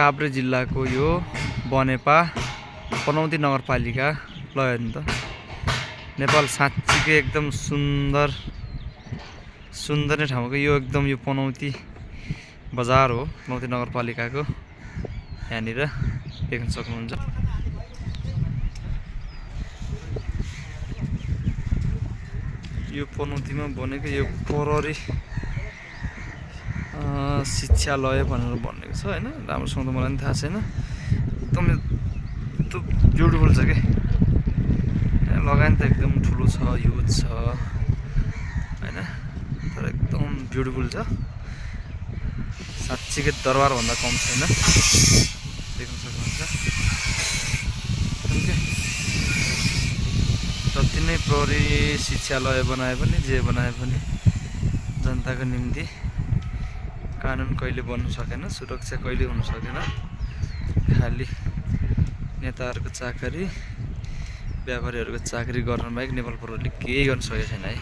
काभ्रे जिल्लाको यो बनेपा पनौती नगरपालिका ल हेर्नु त नेपाल साँच्चीकै एकदम सुन्दर नै ठाउँको यो एकदम यो पनौती बजार हो पनौती नगरपालिकाको यहाँनिर देख्न सक्नुहुन्छ। यो पनौतीमा बनेको यो प्रहरी शिक्षालय भनेर भनेको छ हैन, राम्रोसँग त मलाई पनि थाहा छैन। एकदम ब्युटिफुल छ के, लगानी त एकदम ठुलो छ, युज छ हैन, तर एकदम ब्युटिफुल छ। साँच्चीकै दरबार भन्दा कम छैन, देख्न सक्नुहुन्छ। जति नै प्रहरी शिक्षालय बनाए पनि जे बनाए पनि जनताको निम्ति कानुन कहिले बन्नु सकेन, सुरक्षा कहिले हुन सकेन। खाली नेताहरूको चाकरी व्यापारीहरूको चाकरी गर्न बाहेक नेपाल प्रहरीले केही गर्न सकेको छैन है।